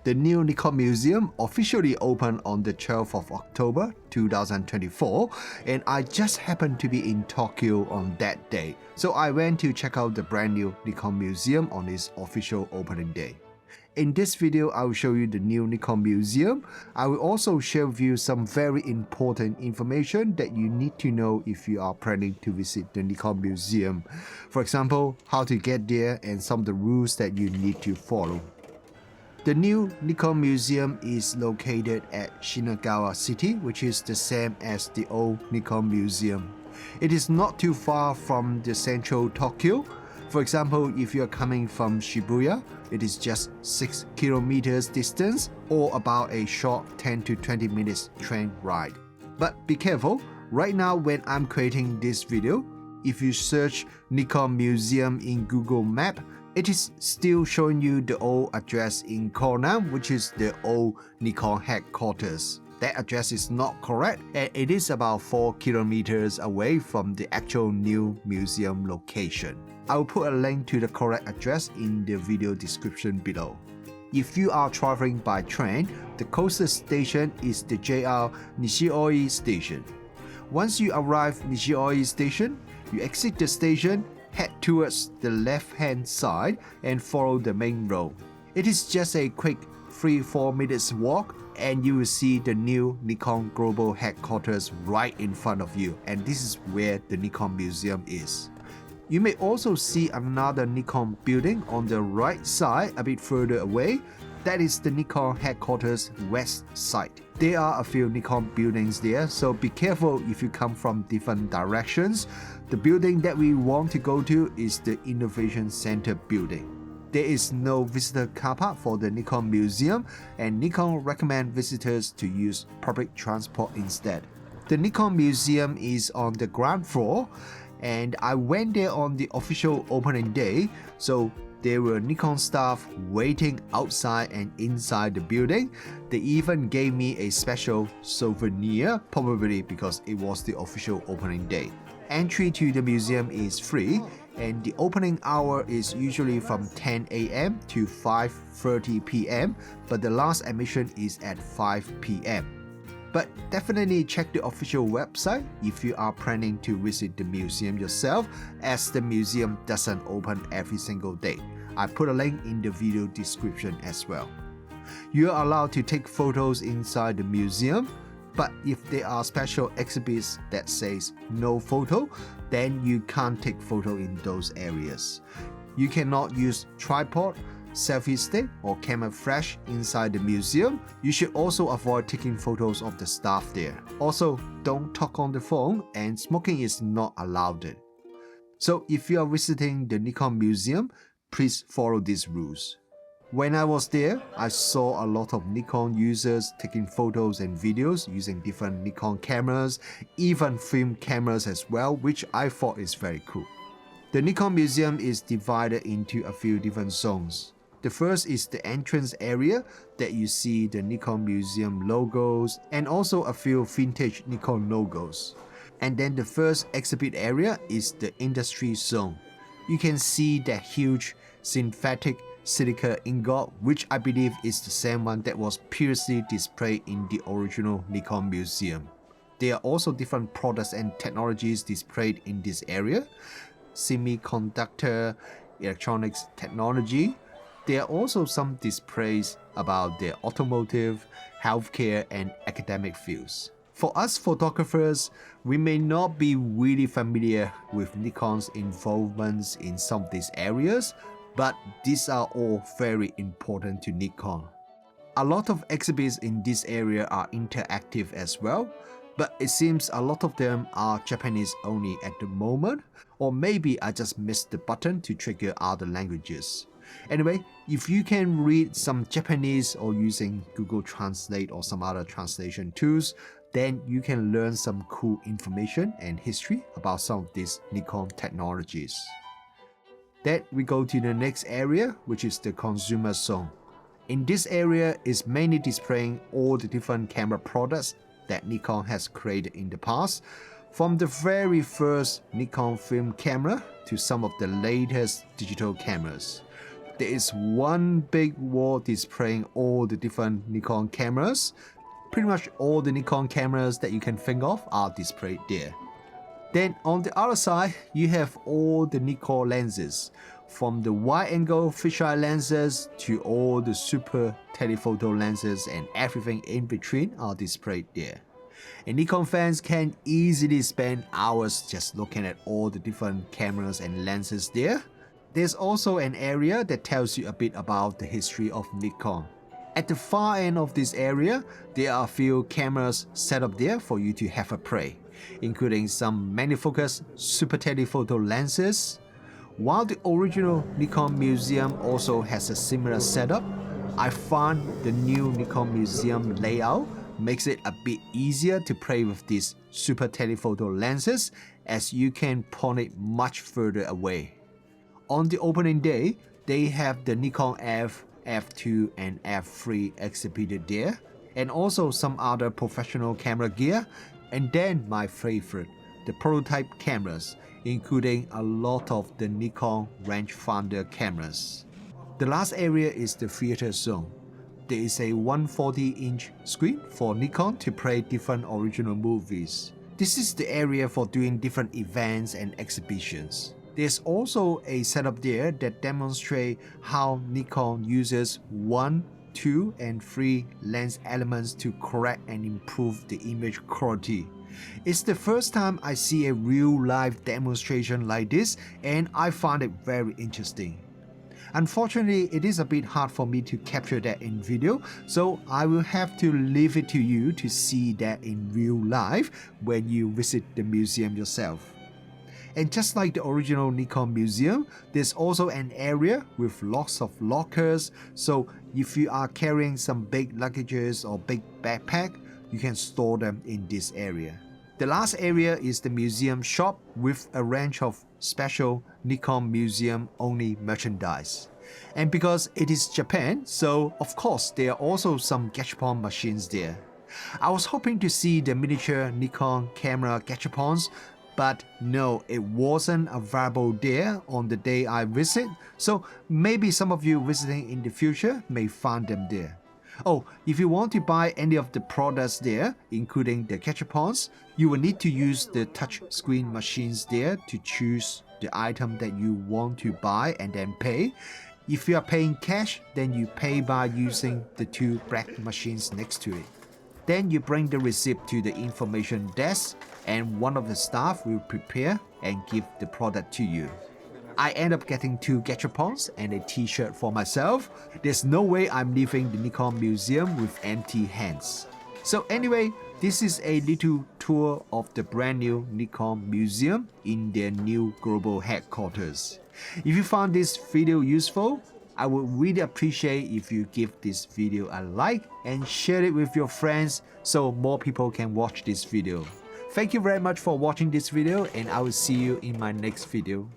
The new Nikon Museum officially opened on the 12th of October 2024, and I just happened to be in Tokyo on that day, so I went to check out the brand new Nikon Museum on its official opening day. In this video, I will show you the new Nikon Museum. I will also share with you some very important information that you need to know if you are planning to visit the Nikon Museum. For example, how to get there and some of the rules that you need to follow. The new Nikon Museum is located at Shinagawa City, which is the same as the old Nikon Museum. It is not too far from the central Tokyo. For example, if you are coming from Shibuya, it is just 6 kilometers distance or about a short 10 to 20 minutes train ride. But be careful, right now when I'm creating this video, if you search Nikon Museum in Google Map, it is still showing you the old address in corner, which is the old Nikon headquarters. That address is not correct, and it is about 4 kilometers away from the actual new museum location. I will put a link to the correct address in the video description below. If you are traveling by train, the closest station is the JR Nishioi station. Once you arrive Nishioi station, you exit the station, head towards the left-hand side and follow the main road. It is just a quick 3-4 minutes walk and you will see the new Nikon Global Headquarters right in front of you, and this is where the Nikon Museum is. You may also see another Nikon building on the right side a bit further away. That is the Nikon Headquarters west side. There are a few Nikon buildings there, so be careful if you come from different directions. The building that we want to go to is the Innovation Center building. There is no visitor car park for the Nikon Museum, and Nikon recommend visitors to use public transport instead. The Nikon Museum is on the ground floor, and I went there on the official opening day, so there were Nikon staff waiting outside and inside the building. They even gave me a special souvenir, probably because it was the official opening day. Entry to the museum is free, and the opening hour is usually from 10 a.m. to 5:30 p.m., but the last admission is at 5 p.m. But definitely check the official website if you are planning to visit the museum yourself, as the museum doesn't open every single day. I put a link in the video description as well. You are allowed to take photos inside the museum, but if there are special exhibits that says no photo, then you can't take photo in those areas. You cannot use tripod, selfie stick or camera flash inside the museum. You should also avoid taking photos of the staff there. Also, don't talk on the phone, and smoking is not allowed. So if you are visiting the Nikon Museum, please follow these rules. When I was there, I saw a lot of Nikon users taking photos and videos using different Nikon cameras, even film cameras as well, which I thought is very cool. The Nikon Museum is divided into a few different zones. The first is the entrance area that you see the Nikon Museum logos and also a few vintage Nikon logos. And then the first exhibit area is the industry zone. You can see that huge synthetic silica ingot, which I believe is the same one that was previously displayed in the original Nikon Museum. There are also different products and technologies displayed in this area. Semiconductor, electronics technology. There are also some displays about the automotive, healthcare, and academic fields. For us photographers, we may not be really familiar with Nikon's involvements in some of these areas, but these are all very important to Nikon. A lot of exhibits in this area are interactive as well, but it seems a lot of them are Japanese only at the moment, or maybe I just missed the button to trigger other languages. Anyway, if you can read some Japanese or using Google Translate or some other translation tools, then you can learn some cool information and history about some of these Nikon technologies. Then we go to the next area, which is the consumer zone. In this area is mainly displaying all the different camera products that Nikon has created in the past, from the very first Nikon film camera to some of the latest digital cameras. there is one big wall displaying all the different Nikon cameras. Pretty much all the Nikon cameras that you can think of are displayed there. Then on the other side, you have all the Nikon lenses, from the wide-angle fisheye lenses to all the super telephoto lenses, and everything in between are displayed there. And Nikon fans can easily spend hours just looking at all the different cameras and lenses there. There's also an area that tells you a bit about the history of Nikon. At the far end of this area, there are a few cameras set up there for you to have a play, including some magnifocus super telephoto lenses. While the original Nikon Museum also has a similar setup, I found the new Nikon Museum layout makes it a bit easier to play with these super telephoto lenses, as you can point it much further away. On the opening day, they have the Nikon F, F2 and F3 exhibited there, and also some other professional camera gear, and then my favorite, the prototype cameras, including a lot of the Nikon rangefinder cameras. The last area is the theater zone. There is a 140-inch screen for Nikon to play different original movies. This is the area for doing different events and exhibitions. There's also a setup there that demonstrates how Nikon uses 1, 2 and 3 lens elements to correct and improve the image quality. It's the first time I see a real live demonstration like this, and I found it very interesting. Unfortunately, it is a bit hard for me to capture that in video, so I will have to leave it to you to see that in real life when you visit the museum yourself. And just like the original Nikon Museum, there's also an area with lots of lockers, so if you are carrying some big luggages or big backpack, you can store them in this area. The last area is the museum shop with a range of special Nikon Museum only merchandise. And because it is Japan, so of course there are also some gachapon machines there. I was hoping to see the miniature Nikon camera gachapons, but no, it wasn't available there on the day I visit, so maybe some of you visiting in the future may find them there. Oh, if you want to buy any of the products there, including the gachapons, you will need to use the touch screen machines there to choose the item that you want to buy and then pay. If you are paying cash, then you pay by using the 2 black machines next to it. Then you bring the receipt to the information desk, and one of the staff will prepare and give the product to you. I end up getting 2 gachapons and a t-shirt for myself. There's no way I'm leaving the Nikon Museum with empty hands. So anyway, this is a little tour of the brand new Nikon Museum in their new global headquarters. If you found this video useful, I would really appreciate if you give this video a like and share it with your friends so more people can watch this video. Thank you very much for watching this video, and I will see you in my next video.